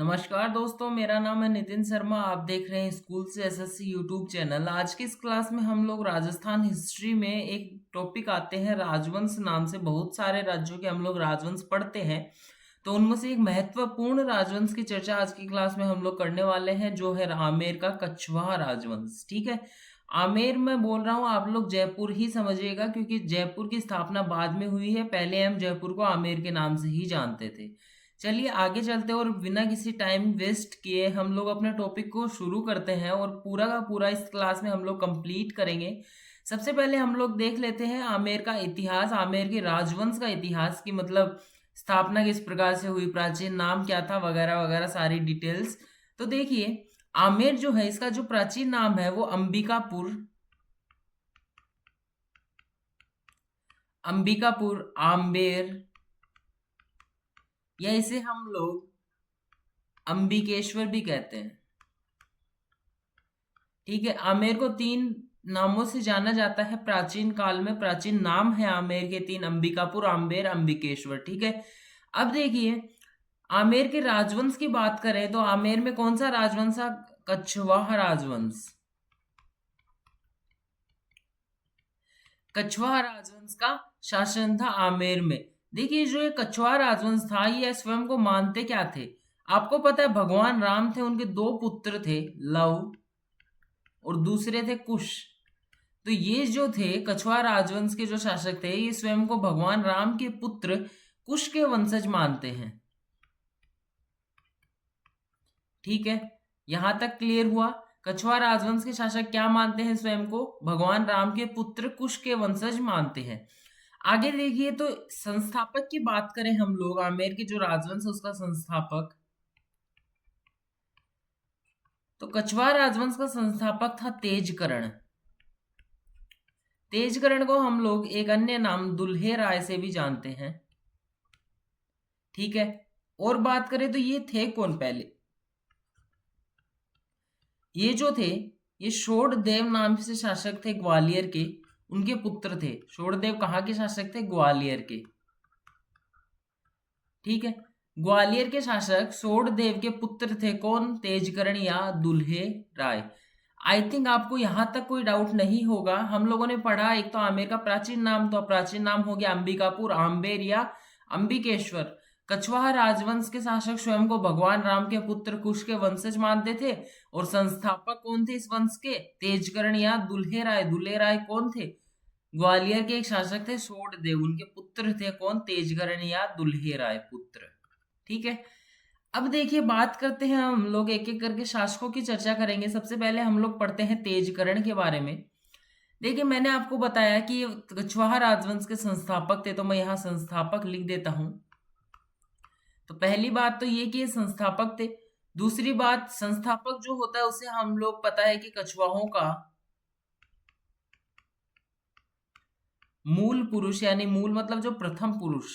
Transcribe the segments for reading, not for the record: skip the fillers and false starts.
नमस्कार दोस्तों, मेरा नाम है नितिन शर्मा। आप देख रहे हैं स्कूल से एसएससी यूट्यूब चैनल। आज की इस क्लास में हम लोग राजस्थान हिस्ट्री में एक टॉपिक आते हैं राजवंश नाम से। बहुत सारे राज्यों के हम लोग राजवंश पढ़ते हैं, तो उनमें से एक महत्वपूर्ण राजवंश की चर्चा आज की क्लास में हम लोग करने वाले हैं, जो है आमेर का कछवाहा राजवंश। ठीक है, आमेर मैं बोल रहा हूँ, आप लोग जयपुर ही समझिएगा क्योंकि जयपुर की स्थापना बाद में हुई है। पहले हम जयपुर को आमेर के नाम से ही जानते थे। चलिए आगे चलते हैं और बिना किसी टाइम वेस्ट किए हम लोग अपने टॉपिक को शुरू करते हैं और पूरा का पूरा इस क्लास में हम लोग कंप्लीट करेंगे। सबसे पहले हम लोग देख लेते हैं आमेर का इतिहास, आमेर के राजवंश का इतिहास की मतलब स्थापना किस प्रकार से हुई, प्राचीन नाम क्या था, वगैरह वगैरह सारी डिटेल्स। तो देखिए, आमेर जो है इसका जो प्राचीन नाम है वो अंबिकापुर, अंबिकापुर, आम्बेर, या इसे हम लोग अंबिकेश्वर भी कहते हैं। ठीक है, आमेर को तीन नामों से जाना जाता है प्राचीन काल में। प्राचीन नाम है आमेर के तीन, अंबिकापुर, आम्बेर, अंबिकेश्वर। ठीक है, अब देखिए आमेर के राजवंश की बात करें तो आमेर में कौन सा राजवंश था? कछवाहा राजवंश। कछवाहा राजवंश का शासन था आमेर में। देखिए, जो ये कछवाहा राजवंश था ये स्वयं को मानते क्या थे? आपको पता है भगवान राम थे, उनके दो पुत्र थे, लव और दूसरे थे कुश। तो ये जो थे कछवाहा राजवंश के जो शासक थे, ये स्वयं को भगवान राम के पुत्र कुश के वंशज मानते हैं। ठीक है, यहां तक क्लियर हुआ। कछवाहा राजवंश के शासक क्या मानते हैं? स्वयं को भगवान राम के पुत्र कुश के वंशज मानते हैं। आगे देखिए, तो संस्थापक की बात करें हम लोग, आमेर के जो राजवंश है उसका संस्थापक, तो कछवाहा राजवंश का संस्थापक था तेजकर्ण। तेजकर्ण को हम लोग एक अन्य नाम दुल्हे राय से भी जानते हैं। ठीक है, और बात करें तो ये थे कौन पहले? ये जो थे ये षोड़देव नाम से शासक थे ग्वालियर के, उनके पुत्र थे। षोड़देव कहाँ के शासक थे? ग्वालियर के। ठीक है, ग्वालियर के शासक षोड़देव के पुत्र थे कौन? तेजकर्ण या दुल्हे राय। आई थिंक आपको यहां तक कोई डाउट नहीं होगा। हम लोगों ने पढ़ा एक तो आमेर का प्राचीन नाम, तो प्राचीन नाम हो गया अंबिकापुर, आम्बेर या अंबिकेश्वर। कछवाहा राजवंश के शासक स्वयं को भगवान राम के पुत्र कुश के वंशज मानते थे, और संस्थापक कौन थे इस वंश के? तेजकर्ण या दुल्हे राय। दुल्हे राय कौन थे? ग्वालियर के एक शासक थे षोड़देव, उनके पुत्र थे कौन? तेजकर्ण या दुल्हे राय पुत्र। ठीक है, अब देखिए बात करते हैं, हम लोग एक एक करके शासकों की चर्चा करेंगे। सबसे पहले हम लोग पढ़ते हैं तेजकर्ण के बारे में। देखिए, मैंने आपको बताया कि ये कछवाहा राजवंश के संस्थापक थे, तो मैं यहाँ संस्थापक लिख देता हूं। तो पहली बात तो ये कि ये संस्थापक थे। दूसरी बात, संस्थापक जो होता है उसे हम लोग पता है कि कछवाहों का मूल पुरुष, यानी मूल मतलब जो प्रथम पुरुष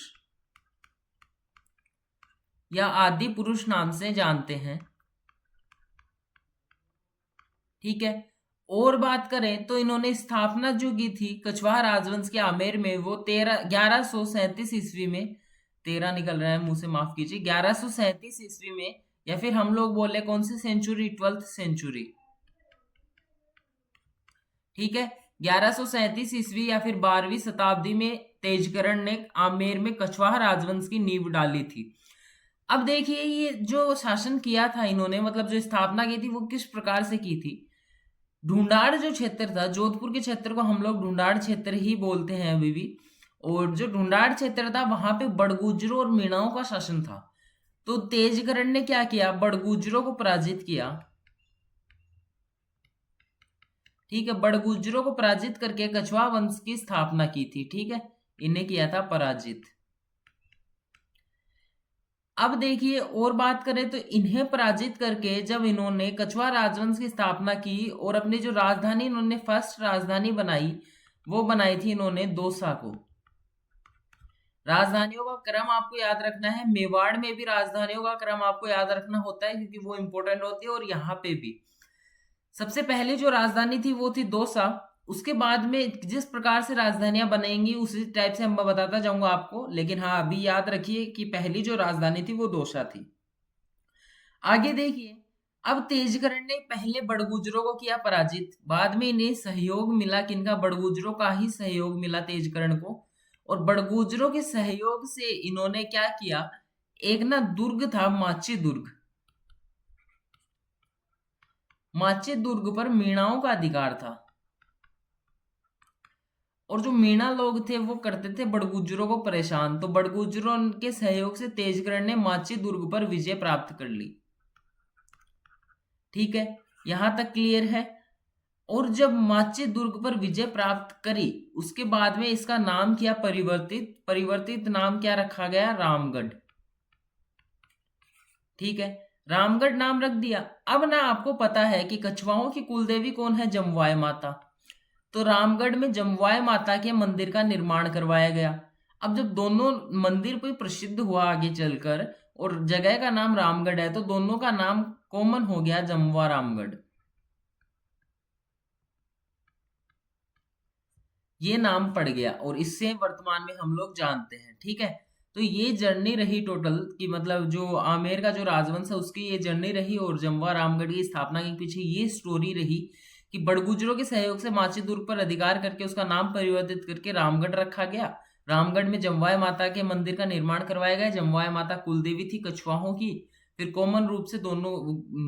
या आदि पुरुष नाम से जानते हैं। ठीक है, और बात करें तो इन्होंने स्थापना जो की थी कछवाहा राजवंश के आमेर में, वो 1137 ईस्वी में, 13 निकल रहा है मुंह से, माफ कीजिए, 1137 ईस्वी में, या फिर हम लोग बोले कौन सी सेंचुरी? 12th century. ठीक है, 1137 ईस्वी या फिर 12वीं शताब्दी में तेजकर्ण ने आमेर में कछवाहा राजवंश की नींव डाली थी। अब देखिए, ये जो शासन किया था इन्होंने, मतलब जो स्थापना की थी वो किस प्रकार से की थी? ढूंढाड़ जो क्षेत्र था, जोधपुर के क्षेत्र को हम लोग ढूंढाड़ क्षेत्र ही बोलते हैं अभी भी, और जो ढूंढाड़ क्षेत्र था वहां पे बड़गुजरों और मीणाओं का शासन था। तो तेजकर्ण ने क्या किया? बड़गुजरों को पराजित किया। ठीक है, बड़गुजरों को पराजित करके कछवाहा वंश की स्थापना की थी। ठीक है, इन्हें किया था पराजित। अब देखिए, और बात करें तो इन्हें पराजित करके जब इन्होंने कछवाहा राजवंश की स्थापना की और अपनी जो राजधानी इन्होंने फर्स्ट राजधानी बनाई, वो बनाई थी इन्होंने दौसा को। राजधानियों का क्रम आपको याद रखना है, मेवाड़ में भी राजधानियों का क्रम आपको याद रखना होता है क्योंकि वो इंपॉर्टेंट होती है, और यहाँ पे भी सबसे पहले जो राजधानी थी वो थी दौसा। उसके बाद में जिस प्रकार से राजधानियां बनेंगी उसी टाइप से मैं बताता जाऊंगा आपको, लेकिन हाँ अभी याद रखिए कि पहली जो राजधानी थी वो दौसा थी। आगे देखिए, अब तेजकर्ण ने पहले बड़गुजरों को किया पराजित, बाद में इन्हें सहयोग मिला, किनका, बड़गुजरों का ही सहयोग मिला तेजकर्ण को। और बड़गुजरों के सहयोग से इन्होंने क्या किया, एक ना दुर्ग था माची दुर्ग, माची दुर्ग पर मीणाओं का अधिकार था। और जो मीणा लोग थे वो करते थे बड़गुजरों को परेशान, तो बड़गुजरों के सहयोग से तेजकर्ण ने माची दुर्ग पर विजय प्राप्त कर ली। ठीक है, यहां तक क्लियर है। और जब माची दुर्ग पर विजय प्राप्त करी, उसके बाद में इसका नाम किया परिवर्तित, परिवर्तित नाम क्या रखा गया, रामगढ़। ठीक है, रामगढ़ नाम रख दिया। अब ना आपको पता है कि कछवाओं की कुलदेवी कौन है, जमवाय माता। तो रामगढ़ में जमवाय माता के मंदिर का निर्माण करवाया गया। अब जब दोनों मंदिर कोई प्रसिद्ध हुआ आगे चलकर और जगह का नाम रामगढ़ है, तो दोनों का नाम कॉमन हो गया, जमवा रामगढ़। ये नाम पड़ गया और इससे वर्तमान में हम लोग जानते हैं। ठीक है, तो ये जर्नी रही टोटल कि मतलब जो आमेर का जो राजवंश है उसकी ये जर्नी रही, और जमवा रामगढ़ की स्थापना के पीछे ये स्टोरी रही कि बड़गुजरों के सहयोग से माची दुर्ग पर अधिकार करके उसका नाम परिवर्तित करके रामगढ़ रखा गया। रामगढ़ में जमवाय माता के मंदिर का निर्माण करवाया गया। जमवाय माता कुलदेवी थी कछवाहों की। फिर कॉमन रूप से दोनों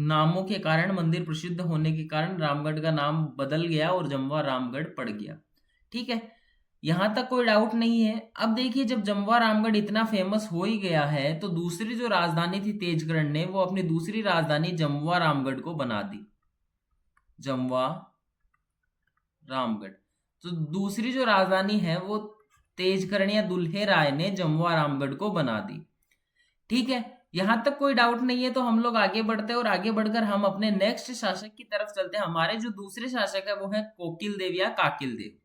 नामों के कारण, मंदिर प्रसिद्ध होने के कारण रामगढ़ का नाम बदल गया और जमवा रामगढ़ पड़ गया। ठीक है, यहां तक कोई डाउट नहीं है। अब देखिए, जब जमवा रामगढ़ इतना फेमस हो ही गया है, तो दूसरी जो राजधानी थी तेजकर्ण ने, वो अपनी दूसरी राजधानी जमवा रामगढ़ को बना दी, जमवा रामगढ़। तो दूसरी जो राजधानी है वो तेजकर्ण या दुल्हे राय ने जमवा रामगढ़ को बना दी। ठीक है, यहां तक कोई डाउट नहीं है। तो हम लोग आगे बढ़ते हैं और आगे बढ़कर हम अपने नेक्स्ट शासक की तरफ चलते हैं। हमारे जो दूसरे शासक है वो है कोकिल देव या काकिल देव।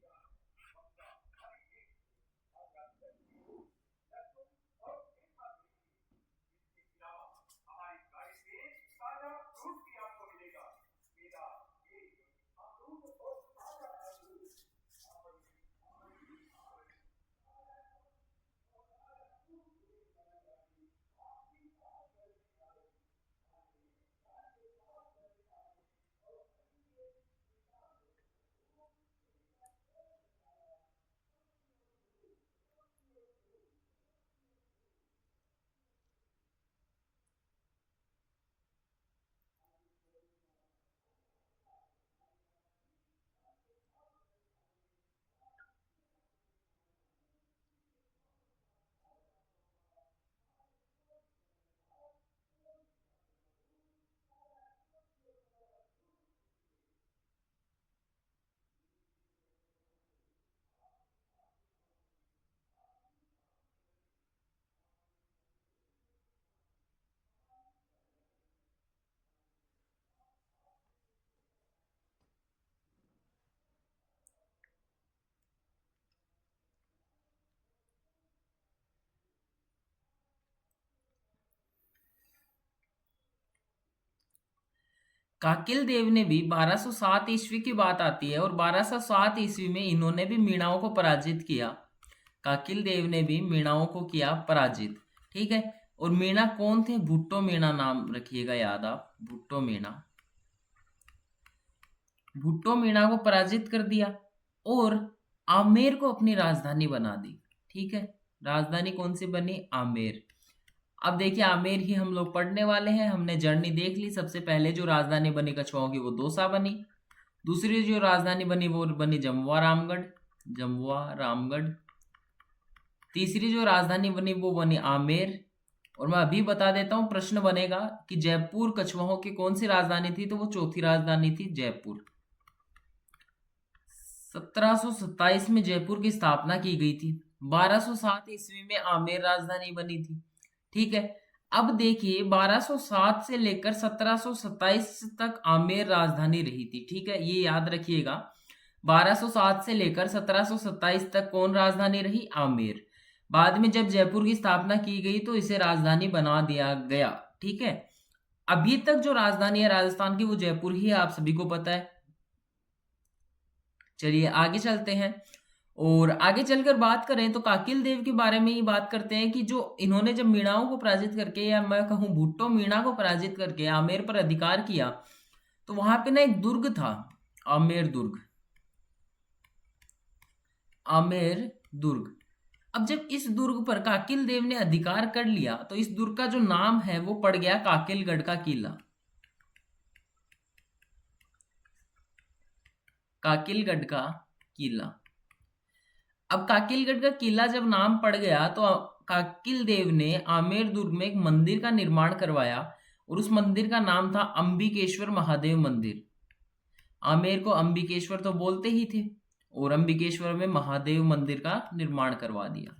काकिल देव ने भी 1207 ईस्वी की बात आती है, और 1207 ईस्वी में इन्होंने भी मीणाओं को पराजित किया। काकिल देव ने भी मीणाओं को किया पराजित। ठीक है, और मीणा कौन थे, भुट्टो मीणा नाम रखिएगा याद आप, भुट्टो मीणा। भुट्टो मीणा को पराजित कर दिया और आमेर को अपनी राजधानी बना दी। ठीक है, राजधानी कौन सी बनी, आमेर। अब देखिए, आमेर ही हम लोग पढ़ने वाले हैं। हमने जर्नी देख ली। सबसे पहले जो राजधानी बनी कछवाओं की वो दौसा बनी। दूसरी जो राजधानी बनी वो बनी जमवा रामगढ़, जमवा रामगढ़। तीसरी जो राजधानी बनी वो बनी आमेर। और मैं अभी बता देता हूं, प्रश्न बनेगा कि जयपुर कछवाहों की कौन सी राजधानी थी, तो वो चौथी राजधानी थी जयपुर। 1727 में जयपुर की स्थापना की गई थी। 1207 ईस्वी में आमेर राजधानी बनी थी। ठीक है, अब देखिए 1207 से लेकर 1727 तक आमेर राजधानी रही थी। ठीक है, ये याद रखिएगा, 1207 से लेकर 1727 तक कौन राजधानी रही, आमेर। बाद में जब जयपुर की स्थापना की गई तो इसे राजधानी बना दिया गया। ठीक है, अभी तक जो राजधानी है राजस्थान की वो जयपुर ही है, आप सभी को पता है। चलिए आगे चलते हैं। और आगे चलकर बात करें तो काकिल देव के बारे में ही बात करते हैं कि जो इन्होंने जब मीणाओं को पराजित करके, या मैं कहूँ भुट्टो मीणा को पराजित करके आमेर पर अधिकार किया, तो वहां पे ना एक दुर्ग था, आमेर दुर्ग। आमेर दुर्ग। अब जब इस दुर्ग पर काकिल देव ने अधिकार कर लिया तो इस दुर्ग का जो नाम है वो पड़ गया काकिलगढ़ का किला। काकिलगढ़ का किला। अब काकिलगढ़ का किला जब नाम पड़ गया तो काकिल देव ने आमेर दुर्ग में एक मंदिर का निर्माण करवाया, और उस मंदिर का नाम था अंबिकेश्वर महादेव मंदिर। आमेर को अंबिकेश्वर तो बोलते ही थे, और अंबिकेश्वर में महादेव मंदिर का निर्माण करवा दिया।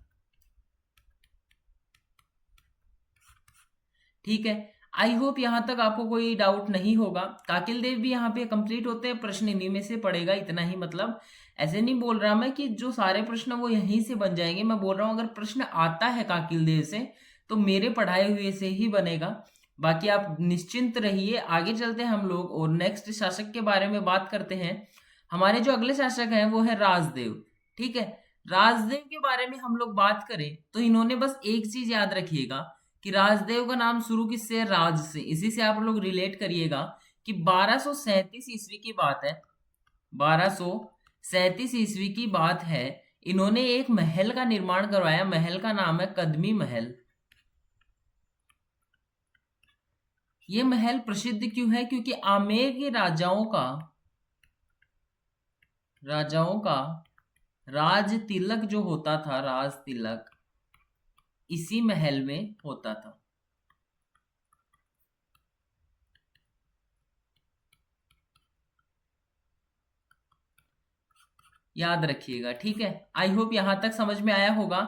ठीक है, आई होप यहां तक आपको कोई डाउट नहीं होगा। काकिल देव भी यहाँ पे कंप्लीट होते हैं, प्रश्न इन्हीं में से पड़ेगा, इतना ही। मतलब ऐसे नहीं बोल रहा मैं कि जो सारे प्रश्न वो यहीं से बन जाएंगे, मैं बोल रहा हूँ अगर प्रश्न आता है काकिल देव से तो मेरे पढ़ाए हुए से ही बनेगा। बाकी आप निश्चिंत रहिए। आगे चलते हैं हम लोग और नेक्स्ट शासक के बारे में बात करते हैं। हमारे जो अगले शासक हैं वो है राजदेव। ठीक है, राजदेव के बारे में हम लोग बात करें तो इन्होंने बस एक चीज याद रखिएगा कि राजदेव का नाम शुरू किससे है? राज से। इसी से आप लोग रिलेट करिएगा कि 1237 ईस्वी की बात है, 1237 ईस्वी की बात है, इन्होंने एक महल का निर्माण करवाया। महल का नाम है कदमी महल। ये महल प्रसिद्ध क्यों है? क्योंकि आमेर के राजाओं का राज तिलक जो होता था, राज तिलक इसी महल में होता था। याद रखिएगा, ठीक है। आई होप यहां तक समझ में आया होगा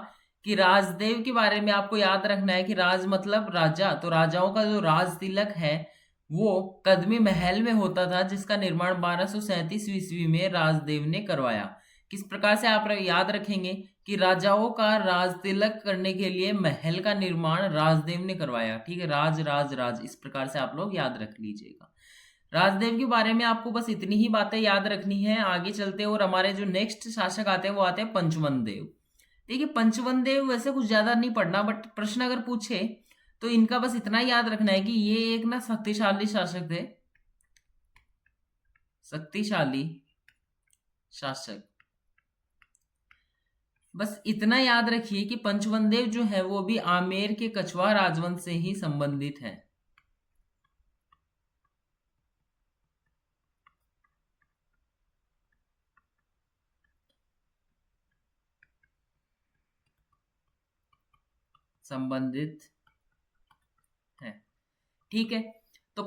कि राजदेव के बारे में आपको याद रखना है कि राज मतलब राजा, तो राजाओं का जो राज तिलक है वो कदमी महल में होता था, जिसका निर्माण 1237 ईस्वी में राजदेव ने करवाया। किस प्रकार से आप याद रखेंगे कि राजाओं का राज तिलक करने के लिए महल का निर्माण राजदेव ने करवाया। ठीक है, राज राज राज, इस प्रकार से आप लोग याद रख लीजिएगा। राजदेव के बारे में आपको बस इतनी ही बातें याद रखनी है। आगे चलते और हमारे जो नेक्स्ट शासक आते हैं वो आते हैं पंचवन देव। देखिए, पंचवन देव वैसे कुछ ज्यादा नहीं पढ़ना, बट प्रश्न अगर पूछे तो इनका बस इतना याद रखना है कि ये एक ना शक्तिशाली शासक थे, शक्तिशाली शासक। बस इतना याद रखिए कि पंचवन देव जो है वो भी आमेर के कछवाहा राजवंश से ही संबंधित है। संबंधित है। ठीक है, तो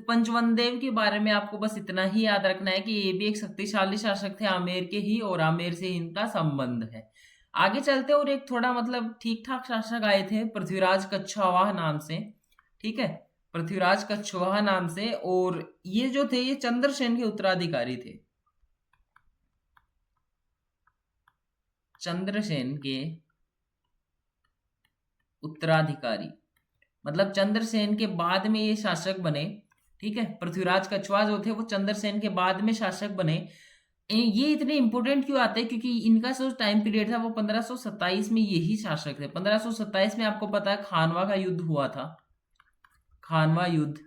पंचवन देव के बारे में आपको बस इतना ही याद रखना है कि ये भी एक शक्तिशाली शासक थे आमेर के ही, और आमेर से इनका संबंध है। आगे चलते और एक थोड़ा मतलब ठीक ठाक शासक आए थे पृथ्वीराज कछवाहा नाम से। ठीक है, पृथ्वीराज कछवाहा नाम से, और ये जो थे ये चंद्रसेन के उत्तराधिकारी थे। चंद्रसेन के उत्तराधिकारी मतलब चंद्रसेन के बाद में ये शासक बने। ठीक है, पृथ्वीराज कछवाहा जो थे वो चंद्रसेन के बाद में शासक बने। ये इतने इंपोर्टेंट क्यों आते हैं? क्योंकि इनका जो टाइम पीरियड था वो 1527 में यही शासक थे। 1527 में आपको पता है खानवा का युद्ध हुआ था, खानवा युद्ध।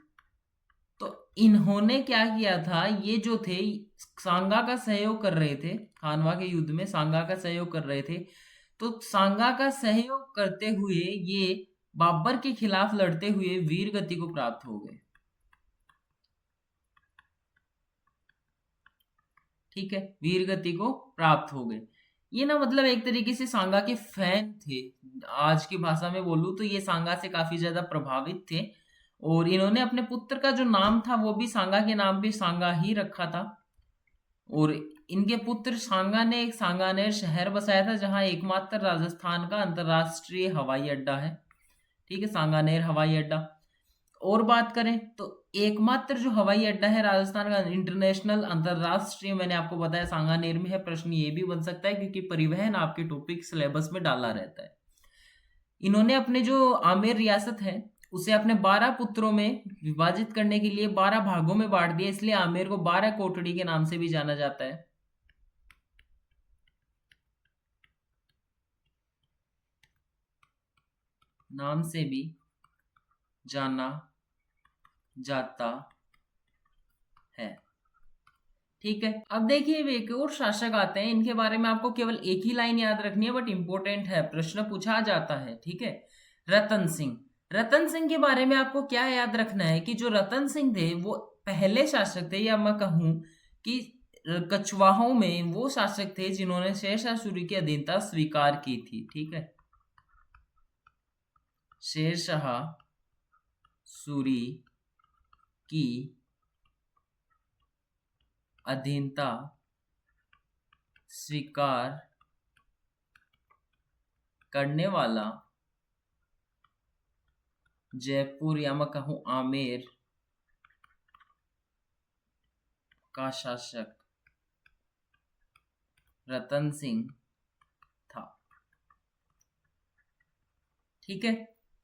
तो इन्होंने क्या किया था, ये जो थे सांगा का सहयोग कर रहे थे, खानवा के युद्ध में सांगा का सहयोग कर रहे थे। तो सांगा का सहयोग करते हुए ये बाबर के खिलाफ लड़ते हुए वीर गति को प्राप्त हो गए। ठीक है, वीर गति को प्राप्त हो गए। ये ना मतलब एक तरीके से सांगा के फैन थे। आज की भाषा में बोलूं तो ये सांगा से काफी ज्यादा प्रभावित थे, और इन्होंने अपने पुत्र का जो नाम था वो भी सांगा के नाम पे सांगा ही रखा था। और इनके पुत्र सांगा ने एक सांगानेर शहर बसाया था, जहां एकमात्र राजस्थान का अंतरराष्ट्रीय हवाई अड्डा है। ठीक है, सांगानेर हवाई अड्डा। और बात करें तो एकमात्र जो हवाई अड्डा है राजस्थान का इंटरनेशनल अंतरराष्ट्रीय, मैंने आपको बताया सांगानेर में है। प्रश्न ये भी बन सकता है क्योंकि परिवहन आपके टॉपिक सिलेबस में डाला रहता है। इन्होंने अपने जो आमेर रियासत है उसे अपने 12 पुत्रों में विभाजित करने के लिए 12 भागों में बांट दिया, इसलिए आमेर को 12 कोटड़ी के नाम से भी जाना जाता है। नाम से भी जाना जाता है। ठीक है, अब देखिए एक और शासक आते हैं, इनके बारे में आपको केवल एक ही लाइन याद रखनी है, बट इंपॉर्टेंट है, प्रश्न पूछा जाता है। ठीक है, रतन सिंह। रतन सिंह के बारे में आपको क्या याद रखना है कि जो रतन सिंह थे वो पहले शासक थे, या मैं कहूं कि कछवाहों में वो शासक थे जिन्होंने शेरशाह सूरी की अधीनता स्वीकार की थी। ठीक है, शेरशाह सूरी की अधीनता स्वीकार करने वाला जयपुर, या मैं कहूं आमेर का शासक रतन सिंह था। ठीक है,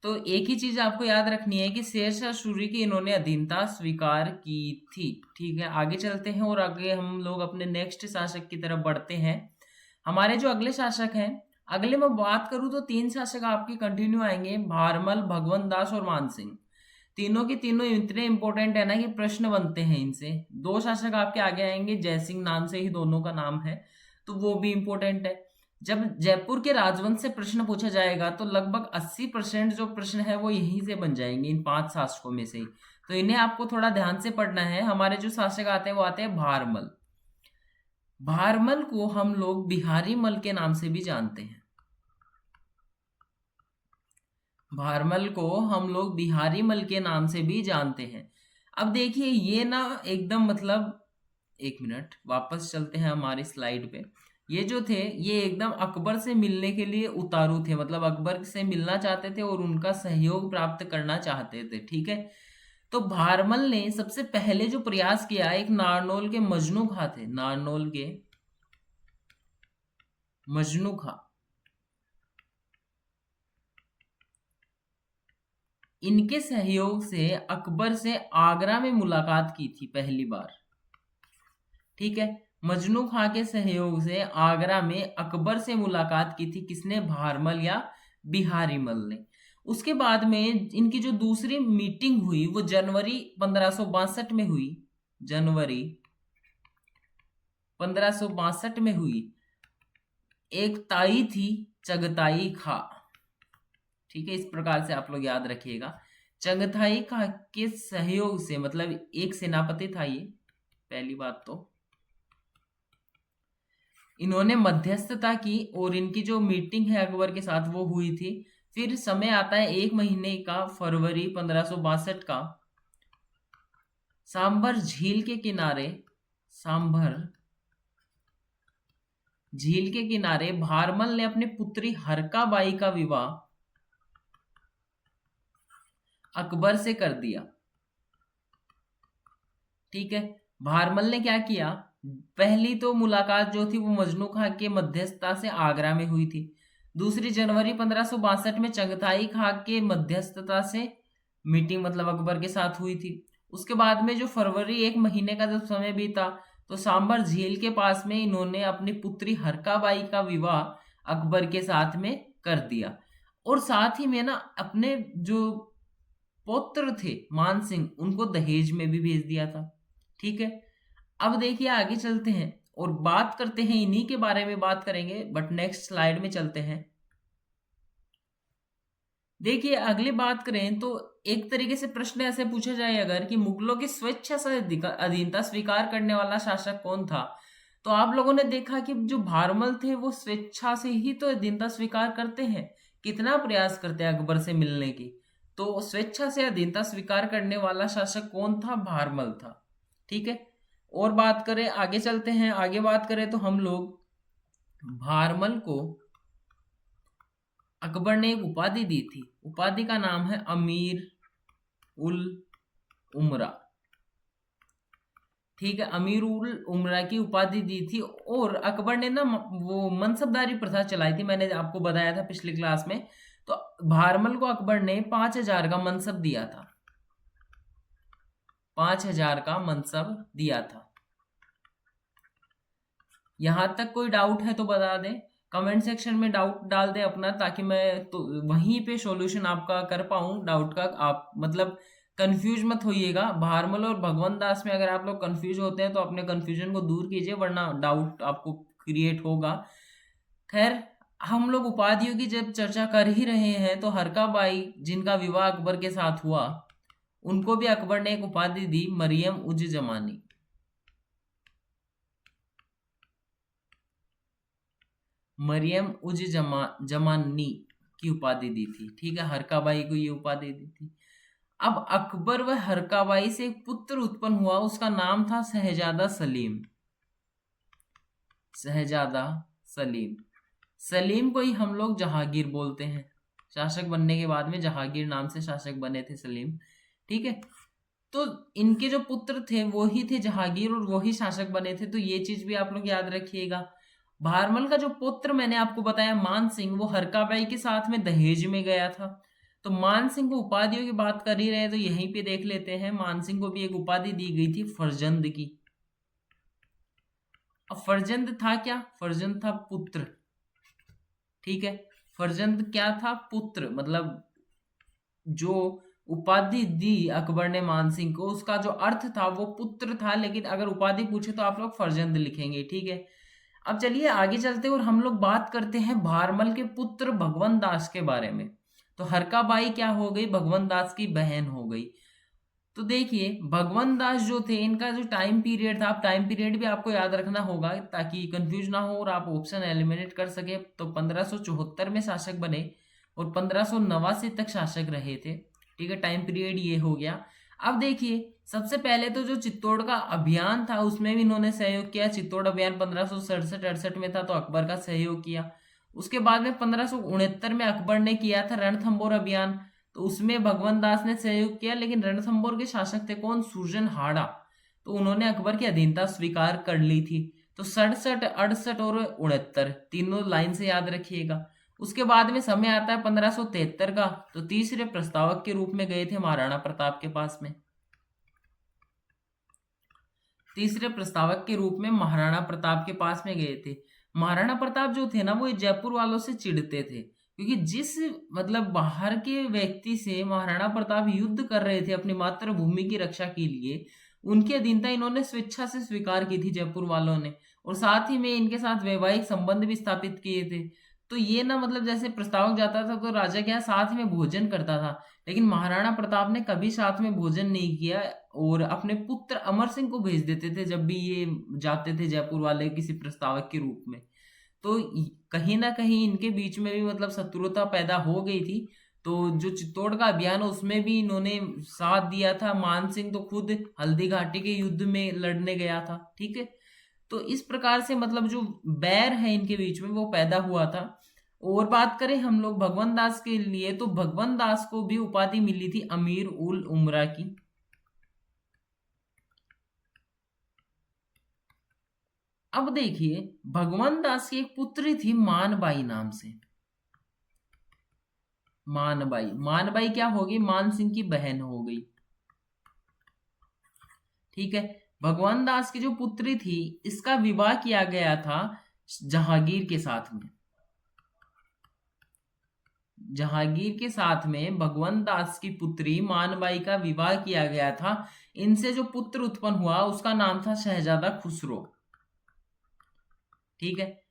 तो एक ही चीज आपको याद रखनी है कि शेरशाह सूरी की इन्होंने अधीनता स्वीकार की थी। ठीक है, आगे चलते हैं और आगे हम लोग अपने नेक्स्ट शासक की तरफ बढ़ते हैं। हमारे जो अगले शासक हैं, अगले मैं बात करूं तो 3 शासक आपके कंटिन्यू आएंगे, भारमल, भगवंत दास और मान सिंह। तीनों के तीनों इतने इंपॉर्टेंट है ना कि प्रश्न बनते हैं इनसे। 2 शासक आपके आगे आएंगे, जयसिंह नाम से ही दोनों का नाम है, तो वो भी इंपॉर्टेंट है। जब जयपुर के राजवंश से प्रश्न पूछा जाएगा तो लगभग 80% जो प्रश्न है वो यहीं से बन जाएंगे, इन 5 शासकों में से ही। तो इन्हें आपको थोड़ा ध्यान से पढ़ना है। हमारे जो शासक आते हैं वो आते हैं भारमल। भारमल को हम लोग बिहारी मल के नाम से भी जानते हैं। भारमल को हम लोग बिहारी मल के नाम से भी जानते हैं। अब देखिए ये ना एकदम मतलब, एक मिनट वापस चलते हैं हमारी स्लाइड पे। ये जो थे ये एकदम अकबर से मिलने के लिए उतारू थे, मतलब अकबर से मिलना चाहते थे और उनका सहयोग प्राप्त करना चाहते थे। ठीक है, तो भारमल ने सबसे पहले जो प्रयास किया, एक नारनौल के मजनू खां थे, नारनौल के मजनू खां, इनके सहयोग से अकबर से आगरा में मुलाकात की थी पहली बार। ठीक है, मजनू खां के सहयोग से आगरा में अकबर से मुलाकात की थी, किसने? भारमल या बिहारी मल ने। उसके बाद में इनकी जो दूसरी मीटिंग हुई वो जनवरी 1562 में हुई, जनवरी 1562 में हुई। एक ताई थी चगताई खां। ठीक है, इस प्रकार से आप लोग याद रखिएगा। चगताई खां के सहयोग से, मतलब एक सेनापति था ये, पहली बात तो इन्होंने मध्यस्थता की और इनकी जो मीटिंग है अकबर के साथ वो हुई थी। फिर समय आता है 1 महीने का, फरवरी 1562 का, सांभर झील के किनारे, सांभर झील के किनारे भारमल ने अपनी पुत्री हरका बाई का विवाह अकबर से कर दिया। ठीक है, भारमल ने क्या किया, पहली तो मुलाकात जो थी वो मजनू खां के मध्यस्थता से आगरा में हुई थी। दूसरी जनवरी 1562 में चगताई खां के मध्यस्थता से मीटिंग, मतलब अकबर के साथ हुई थी। उसके बाद में जो फरवरी 1 महीने का जब समय बीता तो सांबर झील के पास में इन्होंने अपनी पुत्री हरकाबाई का विवाह अकबर के साथ में कर दिया, और साथ ही में ना अपने जो पौत्र थे मान सिंह, उनको दहेज में भी भेज दिया था। ठीक है, अब देखिए आगे चलते हैं और बात करते हैं, इन्हीं के बारे में बात करेंगे, बट नेक्स्ट स्लाइड में चलते हैं। देखिए अगली बात करें तो एक तरीके से प्रश्न ऐसे पूछा जाए अगर कि मुगलों की स्वेच्छा से अधीनता स्वीकार करने वाला शासक कौन था, तो आप लोगों ने देखा कि जो भारमल थे वो स्वेच्छा से ही तो अधीनता स्वीकार करते हैं, कितना प्रयास करते हैं अकबर से मिलने की, तो स्वेच्छा से अधीनता स्वीकार करने वाला शासक कौन था? भारमल था। ठीक है, और बात करें आगे चलते हैं, आगे बात करें तो हम लोग भारमल को अकबर ने एक उपाधि दी थी, उपाधि का नाम है अमीर उल उमरा। ठीक है, अमीर उल उमरा की उपाधि दी थी, और अकबर ने ना वो मनसबदारी प्रथा चलाई थी, मैंने आपको बताया था पिछली क्लास में। तो भारमल को अकबर ने 5000 का मनसब दिया था, 5000 का मनसब दिया था। यहां तक कोई डाउट है तो बता दें। कमेंट सेक्शन में डाउट डाल दें अपना, ताकि मैं तो वहीं पे सॉल्यूशन आपका कर पाऊँ डाउट का। आप मतलब कंफ्यूज मत होइएगा। भारमल और भगवंत दास में अगर आप लोग कंफ्यूज होते हैं तो अपने कंफ्यूजन को दूर कीजिए, वरना डाउट आपको क्रिएट होगा। खैर, हम लोग उपाधियों की जब चर्चा कर ही रहे हैं तो हरका बाई जिनका विवाह अकबर के साथ हुआ, उनको भी अकबर ने एक उपाधि दी, मरियम उज जमानी। मरियम उज जमानी की उपाधि दी थी। ठीक है, हरकाबाई को ये उपाधि दी थी। अब अकबर व हरकाबाई से एक पुत्र उत्पन्न हुआ, उसका नाम था शहजादा सलीम। शहजादा सलीम। सलीम को ही हम लोग जहांगीर बोलते हैं। शासक बनने के बाद में जहांगीर नाम से शासक बने थे सलीम। ठीक है, तो इनके जो पुत्र थे वो ही थे जहांगीर और वो ही शासक बने थे। तो ये चीज भी आप लोग याद रखिएगा। भारमल का जो पुत्र मैंने आपको बताया मान सिंह, वो हरकाबाई के साथ में दहेज में गया था। तो मान सिंह को उपाधियों की बात कर ही रहे तो यहीं पे देख लेते हैं। मान सिंह को भी एक उपाधि दी गई थी फरजंद की। अब फरजंद था क्या? फरजंद था पुत्र। ठीक है, फरजंद क्या था? पुत्र। मतलब जो उपाधि दी अकबर ने मानसिंह को, उसका जो अर्थ था वो पुत्र था, लेकिन अगर उपाधि पूछे तो आप लोग फरजंद लिखेंगे। ठीक है, अब चलिए आगे चलते और हम लोग बात करते हैं भारमल के पुत्र भगवंत दास के बारे में। तो हरकाबाई क्या हो गई? भगवंत दास की बहन हो गई। तो देखिए, भगवंत दास जो थे, इनका जो टाइम पीरियड था, आप टाइम पीरियड भी आपको याद रखना होगा ताकि कंफ्यूज ना हो और आप ऑप्शन एलिमिनेट कर सके। तो 1574 में शासक बने और 1589 तक शासक रहे थे। ठीक है, टाइम पीरियड ये हो गया। अब देखिए, सबसे पहले तो जो चित्तौड़ का अभियान था उसमें भी इन्होंने सहयोग किया। चित्तौड़ अभियान 1567-68 में था तो अकबर का सहयोग किया। उसके बाद में 1569 में अकबर ने किया था रणथंबोर अभियान, तो उसमें भगवंत दास ने सहयोग किया। लेकिन रणथंबोर के शासक थे कौन? सुरजन हाड़ा। तो उन्होंने अकबर की अधीनता स्वीकार कर ली थी। तो 67, 68 और 69 तीनों लाइन से याद रखिएगा। उसके बाद में समय आता है 1573 का, तो तीसरे प्रस्तावक के रूप में गए थे महाराणा प्रताप के पास में। तीसरे प्रस्तावक के रूप में महाराणा प्रताप के पास में गए थे। महाराणा प्रताप जो थे ना, वो जयपुर वालों से चिढ़ते थे, क्योंकि जिस मतलब बाहर के व्यक्ति से महाराणा प्रताप युद्ध कर रहे थे अपनी मातृभूमि की रक्षा के लिए, उनकी अधीनता इन्होंने स्वेच्छा से स्वीकार की थी जयपुर वालों ने, और साथ ही में इनके साथ वैवाहिक संबंध भी स्थापित किए थे। तो ये ना मतलब जैसे प्रस्तावक जाता था तो राजा के यहाँ साथ में भोजन करता था, लेकिन महाराणा प्रताप ने कभी साथ में भोजन नहीं किया और अपने पुत्र अमर सिंह को भेज देते थे जब भी ये जाते थे जयपुर वाले किसी प्रस्तावक के रूप में। तो कहीं ना कहीं इनके बीच में भी मतलब शत्रुता पैदा हो गई थी। तो जो चित्तौड़ का अभियान है उसमें भी इन्होंने साथ दिया था। मान सिंह तो खुद हल्दी घाटी के युद्ध में लड़ने गया था। ठीक है, तो इस प्रकार से मतलब जो बैर है इनके बीच में वो पैदा हुआ था। और बात करें हम लोग भगवंत दास के लिए, तो भगवंत दास को भी उपाधि मिली थी अमीर उल उमरा की। अब देखिए, भगवंत दास की एक पुत्री थी मानबाई नाम से। मानबाई। मानबाई क्या होगी? मान सिंह की बहन हो गई। ठीक है, भगवंत दास की जो पुत्री थी, इसका विवाह किया गया था जहांगीर के साथ में। जहांगीर के साथ में भगवंत दास की पुत्री मानबाई का विवाह किया गया था। इनसे जो पुत्र उत्पन्न हुआ उसका नाम था शहजादा खुसरो। ठीक है,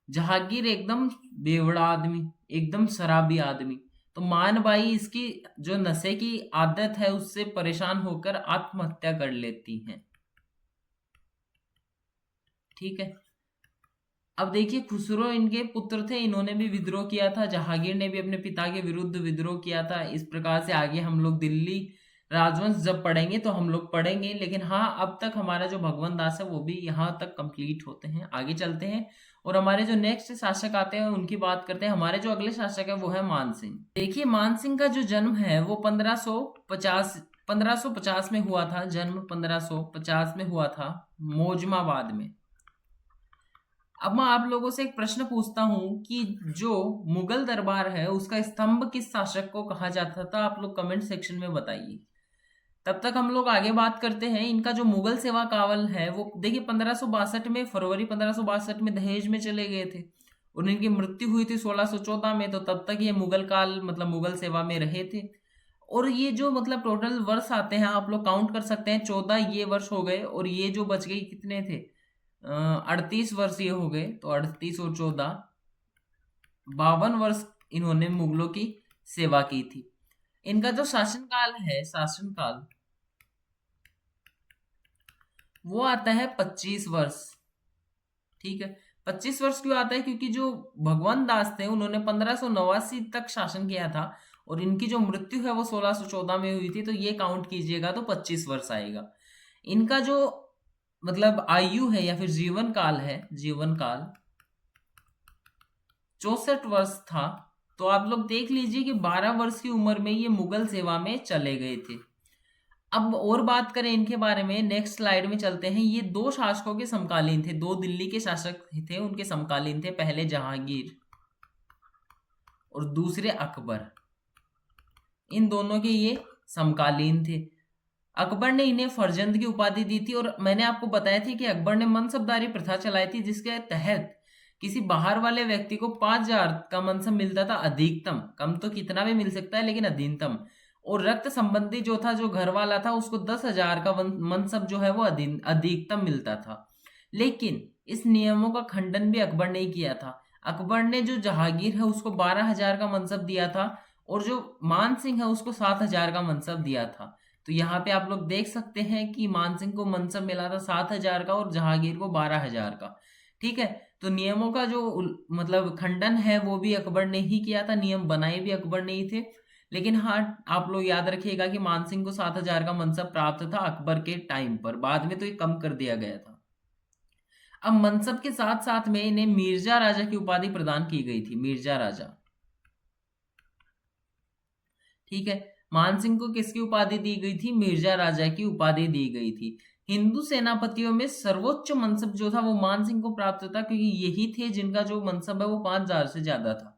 जहांगीर एकदम बेवड़ा आदमी, एकदम शराबी आदमी। तो मानबाई इसकी जो नशे की आदत है उससे परेशान होकर आत्महत्या कर लेती हैं। ठीक है, अब देखिए, खुसरो इनके पुत्र थे, इन्होंने भी विद्रोह किया था। जहांगीर ने भी अपने पिता के विरुद्ध विद्रोह किया था। इस प्रकार से आगे हम लोग दिल्ली राजवंश जब पढ़ेंगे तो हम लोग पढ़ेंगे, लेकिन हाँ, अब तक हमारा जो भगवंत दास है वो भी यहाँ तक कंप्लीट होते हैं। आगे चलते हैं और हमारे जो नेक्स्ट शासक आते हैं उनकी बात करते हैं। हमारे जो अगले शासक है वो है मान सिंह। देखिए, मान सिंह का जो जन्म है वो 1550 में हुआ था। जन्म 1550 में हुआ था मोजमाबाद में। अब मैं आप लोगों से एक प्रश्न पूछता हूं कि जो मुगल दरबार है उसका स्तंभ किस शासक को कहा जाता था? आप लोग कमेंट सेक्शन में बताइए। तब तक हम लोग आगे बात करते हैं। इनका जो मुगल सेवा कावल है वो देखिए 1562 में, फरवरी 1562 में दहेज में चले गए थे और इनकी मृत्यु हुई थी 1614 में। तो तब तक ये मुगल काल मतलब मुगल सेवा में रहे थे। और ये जो मतलब टोटल वर्ष आते हैं आप लोग काउंट कर सकते हैं, 14 ये वर्ष हो गए और ये जो बच गई कितने थे, 38 वर्ष ये हो गए। तो 38 और 14 52 वर्ष इन्होंने मुगलों की सेवा की थी। इनका जो शासनकाल है, शासनकाल वो आता है 25 वर्ष। ठीक है, 25 वर्ष क्यों आता है, क्योंकि जो भगवान दास थे उन्होंने 1589 तक शासन किया था और इनकी जो मृत्यु है वो 1614 में हुई थी। तो ये काउंट कीजिएगा तो 25 वर्ष आएगा। इनका जो मतलब आयु है या फिर जीवन काल है, जीवन काल 64 वर्ष था। तो आप लोग देख लीजिए कि 12 वर्ष की उम्र में ये मुगल सेवा में चले गए थे। अब और बात करें इनके बारे में, नेक्स्ट स्लाइड में चलते हैं। ये दो शासकों के समकालीन थे, दो दिल्ली के शासक थे, उनके समकालीन थे। पहले जहांगीर और दूसरे अकबर, इन दोनों के ये समकालीन थे। अकबर ने इन्हें फरजंद की उपाधि दी थी और मैंने आपको बताया था कि अकबर ने मनसबदारी प्रथा चलाई थी, जिसके तहत किसी बाहर वाले व्यक्ति को 5,000 का मनसब मिलता था अधिकतम, कम तो कितना भी मिल सकता है लेकिन अधिकतम। और रक्त संबंधी जो था, जो घर वाला था, उसको 10,000 का मनसब जो है वो अधिकतम मिलता था। लेकिन इस नियमों का खंडन भी अकबर ने ही किया था। अकबर ने जो जहांगीर है उसको 12,000 का मनसब दिया था और जो मान सिंह है उसको 7,000 का मनसब दिया था। तो यहाँ पे आप लोग देख सकते हैं कि मान सिंह को मनसब मिला था 7,000 का और जहांगीर को 12,000 का। ठीक है, तो नियमों का जो मतलब खंडन है वो भी अकबर ने ही किया था, नियम बनाए भी अकबर ने ही थे। लेकिन हाँ, आप लोग याद रखिएगा कि मान सिंह को 7,000 का मनसब प्राप्त था अकबर के टाइम पर, बाद में तो ये कम कर दिया गया था। अब मनसब के साथ साथ में इन्हें मिर्जा राजा की उपाधि प्रदान की गई थी, मिर्जा राजा। ठीक है, मान सिंह को किसकी उपाधि दी गई थी, मिर्जा राजा की उपाधि दी गई थी। हिंदू सेनापतियों में सर्वोच्च मनसब जो था वो मान सिंह को प्राप्त था, क्योंकि यही थे जिनका जो मनसब है वो 5,000 से ज्यादा था।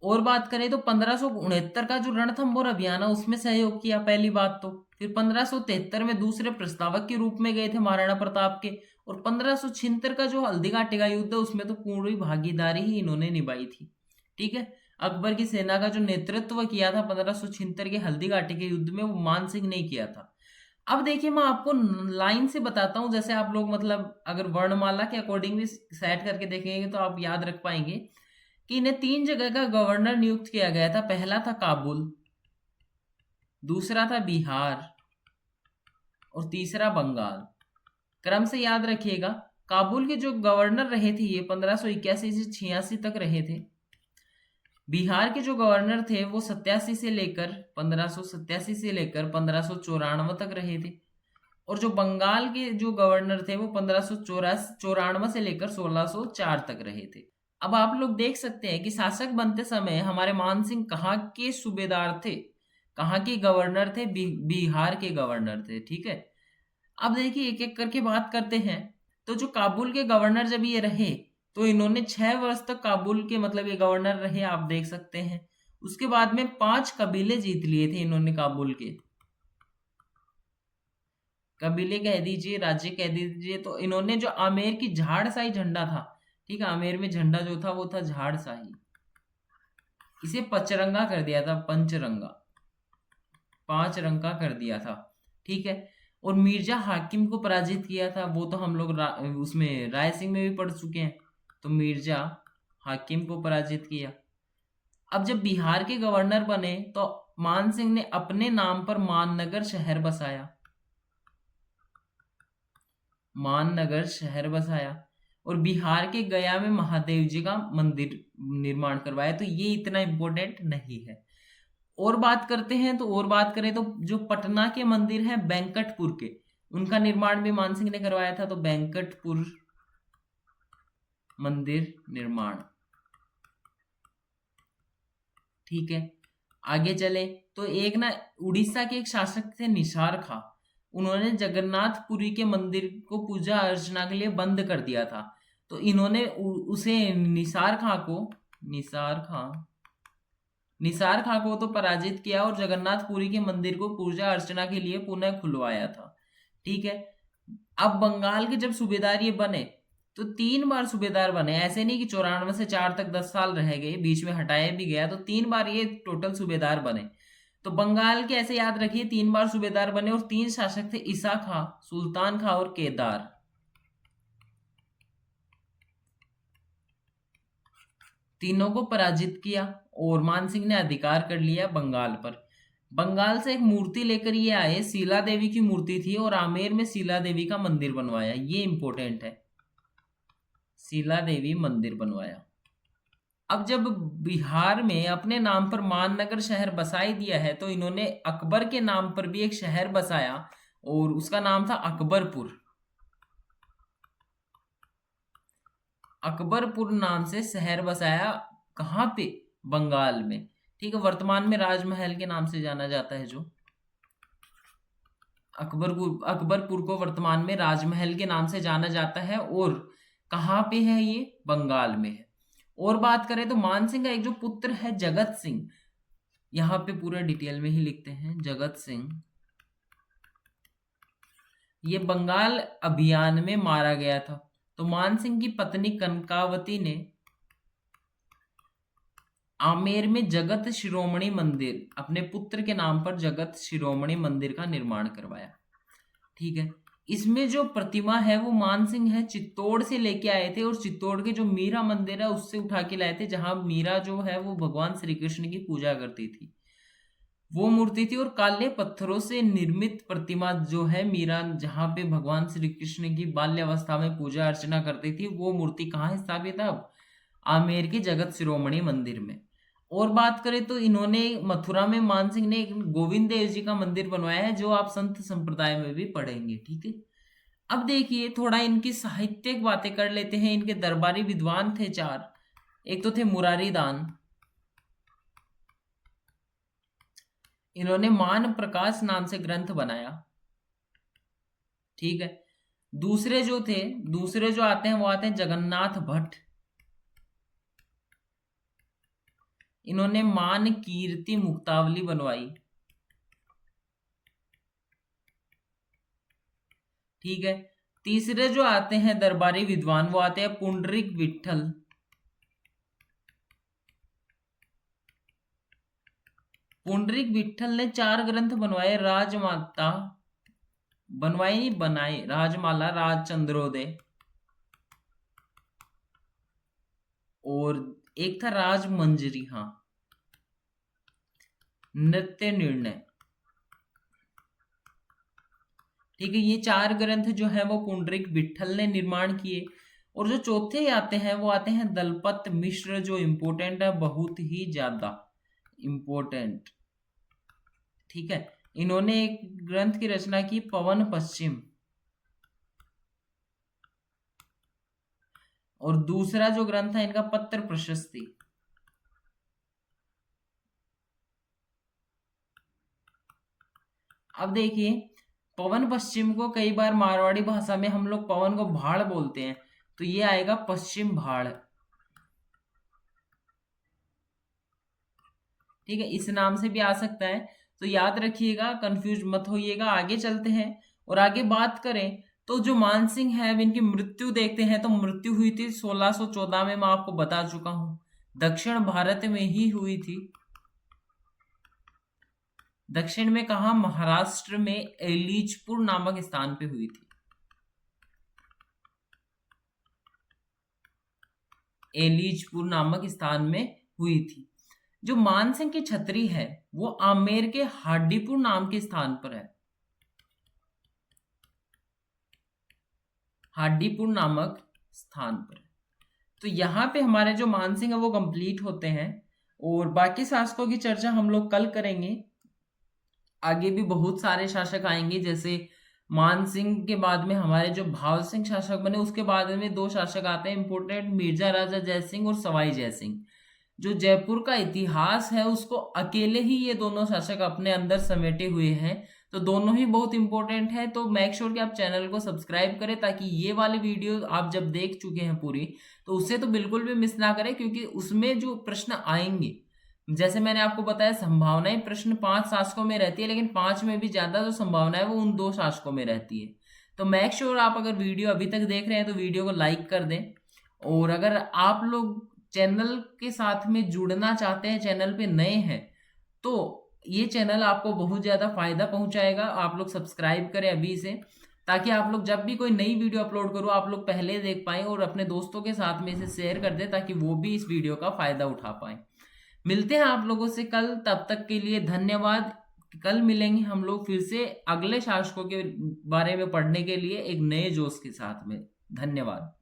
और बात करें तो 1569 का जो रणथंभौर अभियान है उसमें सहयोग किया, पहली बात तो। फिर 1573 में दूसरे प्रस्तावक के रूप में गए थे महाराणा प्रताप के। और 1576 का जो हल्दी घाटी का युद्ध है उसमें तो पूरी भागीदारी ही इन्होंने निभाई थी। ठीक है, अकबर की सेना का जो नेतृत्व किया था 1576 के हल्दी घाटी के युद्ध में, वो मान सिंह ने किया था। अब देखिए, मैं आपको लाइन से बताता हूं, जैसे आप लोग मतलब अगर वर्णमाला के अकॉर्डिंग भी सेट करके देखेंगे तो आप याद रख पाएंगे कि इन्हें 3 जगह का गवर्नर नियुक्त किया गया था। पहला था काबुल, दूसरा था बिहार और तीसरा बंगाल। क्रम से याद रखिएगा। काबुल के जो गवर्नर रहे थे ये 1581 से 86 तक रहे थे। बिहार के जो गवर्नर थे वो 87 से लेकर 1587 से लेकर 1594 तक रहे थे। और जो बंगाल के जो गवर्नर थे वो 1594 से लेकर 1604 तक रहे थे। अब आप लोग देख सकते हैं कि शासक बनते समय हमारे मान सिंह कहाँ के सूबेदार थे, कहाँ के गवर्नर थे, बिहार के गवर्नर थे। ठीक है, अब देखिए एक एक करके बात करते हैं। तो जो काबुल के गवर्नर जब ये रहे तो इन्होंने 6 वर्ष तक काबुल के मतलब ये गवर्नर रहे, आप देख सकते हैं। उसके बाद में 5 कबीले जीत लिए थे इन्होंने काबुल के, कबीले कह दीजिए, राज्य कह दीजिए। तो इन्होंने जो आमेर की झाड़शाही झंडा था, ठीक है, आमेर में झंडा जो था वो था झाड़शाही, इसे पचरंगा कर दिया था, पंचरंगा, 5 रंग का कर दिया था। ठीक है, और मिर्जा हाकिम को पराजित किया था, वो तो हम लोग उसमें राय सिंह में भी पढ़ चुके हैं। तो मिर्जा हाकिम को पराजित किया। अब जब बिहार के गवर्नर बने तो मान सिंह ने अपने नाम पर माननगर शहर बसाया, माननगर शहर बसाया। और बिहार के गया में महादेव जी का मंदिर निर्माण करवाया। तो ये इतना इंपॉर्टेंट नहीं है। और बात करते हैं, तो और बात करें तो जो पटना के मंदिर हैं बैंकटपुर के, उनका निर्माण भी मान सिंह ने करवाया था। तो बैंकटपुर मंदिर निर्माण। ठीक है, आगे चले तो एक ना उड़ीसा के एक शासक थे निसार खां, उन्होंने जगन्नाथपुरी के मंदिर को पूजा अर्चना के लिए बंद कर दिया था। तो इन्होंने उसे निसार खां को तो पराजित किया और जगन्नाथपुरी के मंदिर को पूजा अर्चना के लिए पुनः खुलवाया था। ठीक है, अब बंगाल के जब सूबेदार ये बने तो 3 बार सूबेदार बने, ऐसे नहीं कि 94 से 4 तक 10 साल रह गए, बीच में हटाया भी गया, तो 3 बार ये टोटल सूबेदार बने। तो बंगाल के ऐसे याद रखिए 3 बार सूबेदार बने और 3 शासक थे, ईसा खां, सुल्तान खां और केदार। तीनों को पराजित किया और मानसिंह ने अधिकार कर लिया बंगाल पर। बंगाल से एक मूर्ति लेकर ये आए, शीला देवी की मूर्ति थी, और आमेर में शीला देवी का मंदिर बनवाया, ये इंपॉर्टेंट है, शीला देवी मंदिर बनवाया। अब जब बिहार में अपने नाम पर माननगर शहर बसा ही दिया है, तो इन्होंने अकबर के नाम पर भी एक शहर बसाया और उसका नाम था अकबरपुर। अकबरपुर नाम से शहर बसाया, कहाँ पे? बंगाल में। ठीक है, वर्तमान में राजमहल के नाम से जाना जाता है, जो अकबरपुर को वर्तमान में राजमहल के नाम से जाना जाता है, और कहाँ पे है ये? बंगाल में है। और बात करें तो मानसिंह का एक जो पुत्र है जगत सिंह, यहां पे पूरा डिटेल में ही लिखते हैं, जगत सिंह, ये बंगाल अभियान में मारा गया था। तो मानसिंह की पत्नी कनकावती ने आमेर में जगत शिरोमणि मंदिर, अपने पुत्र के नाम पर जगत शिरोमणि मंदिर का निर्माण करवाया। ठीक है, इसमें जो प्रतिमा है वो मानसिंह है चित्तौड़ से लेके आए थे, और चित्तौड़ के जो मीरा मंदिर है उससे उठा के लाए थे, जहां मीरा जो है वो भगवान श्री कृष्ण की पूजा करती थी, वो मूर्ति थी। और काले पत्थरों से निर्मित प्रतिमा जो है मीरा, जहां पे भगवान श्री कृष्ण की बाल्यावस्था में पूजा अर्चना करती थी, वो मूर्ति कहाँ स्थापित है? अब आमेर के जगत शिरोमणि मंदिर में। और बात करें तो इन्होंने मथुरा में मानसिंह ने एक गोविंद देव जी का मंदिर बनवाया है, जो आप संत संप्रदाय में भी पढ़ेंगे। ठीक है, अब देखिए थोड़ा इनकी साहित्यिक बातें कर लेते हैं। इनके दरबारी विद्वान थे 4। एक तो थे मुरारी दान, इन्होंने मान प्रकाश नाम से ग्रंथ बनाया। ठीक है, दूसरे जो आते हैं वो आते हैं जगन्नाथ भट्ट, इन्होंने मान कीर्ति मुक्तावली बनवाई। ठीक है, तीसरे जो आते हैं दरबारी विद्वान वो आते हैं पुंडरीक विठल, पुंडरीक विठल ने 4 ग्रंथ बनवाए, राजमाता बनवाई नहीं बनाई, राजमाला, राजचंद्रोदय, और एक था राजमंजरी, हाँ, नृत्य निर्णय। ठीक है, ये 4 ग्रंथ जो है वो पुंडरीक विठल ने निर्माण किए। और जो चौथे आते हैं वो आते हैं दलपत मिश्र, जो इंपोर्टेंट है, बहुत ही ज्यादा इंपोर्टेंट। ठीक है, इन्होंने एक ग्रंथ की रचना की, पवन पश्चिम, और दूसरा जो ग्रंथ है इनका पत्र प्रशस्ति। अब देखिए, पवन पश्चिम को कई बार मारवाड़ी भाषा में हम लोग पवन को भाड़ बोलते हैं, तो ये आएगा पश्चिम भाड़। ठीक है, इस नाम से भी आ सकता है, तो याद रखिएगा, कंफ्यूज मत होइएगा। आगे चलते हैं और आगे बात करें तो जो मानसिंह है इनकी मृत्यु देखते हैं, तो मृत्यु हुई थी 1614 में, मैं आपको बता चुका हूं, दक्षिण भारत में ही हुई थी। दक्षिण में कहा? महाराष्ट्र में एलिचपुर नामक स्थान पे हुई थी, एलिचपुर नामक स्थान में हुई थी। जो मानसिंह की छतरी है वो आमेर के हाडीपुर नाम के स्थान पर है, हाडीपुर नामक स्थान पर। तो यहाँ पे हमारे जो मानसिंह है वो कंप्लीट होते हैं, और बाकी शासकों की चर्चा हम लोग कल करेंगे। आगे भी बहुत सारे शासक आएंगे, जैसे मानसिंह के बाद में हमारे जो भाव सिंह शासक बने, उसके बाद में 2 शासक आते हैं इंपोर्टेंट, मिर्जा राजा जयसिंह और सवाई जयसिंह। जो जयपुर का इतिहास है उसको अकेले ही ये दोनों शासक अपने अंदर समेटे हुए हैं, तो दोनों ही बहुत इंपॉर्टेंट है। तो मेक श्योर कि आप चैनल को सब्सक्राइब करें, ताकि ये वाली वीडियो आप जब देख चुके हैं पूरी, तो उससे तो बिल्कुल भी मिस ना करें, क्योंकि उसमें जो प्रश्न आएंगे, जैसे मैंने आपको बताया, संभावनाएं प्रश्न 5 शासकों में रहती है, लेकिन 5 में भी ज्यादा जो संभावना है वो उन 2 शासकों में रहती है। तो मेक श्योर आप अगर वीडियो अभी तक देख रहे हैं तो वीडियो को लाइक कर दें। और अगर आप लोग चैनल के साथ में जुड़ना चाहते हैं, चैनल पे नए हैं, तो ये चैनल आपको बहुत ज़्यादा फायदा पहुंचाएगा। आप लोग सब्सक्राइब करें अभी से, ताकि आप लोग जब भी कोई नई वीडियो अपलोड करो आप लोग पहले देख पाएं और अपने दोस्तों के साथ में इसे शेयर कर दें, ताकि वो भी इस वीडियो का फायदा उठा पाएं। मिलते हैं आप लोगों से कल, तब तक के लिए धन्यवाद। कल मिलेंगे हम लोग फिर से अगले शासकों के बारे में पढ़ने के लिए एक नए जोश के साथ में। धन्यवाद।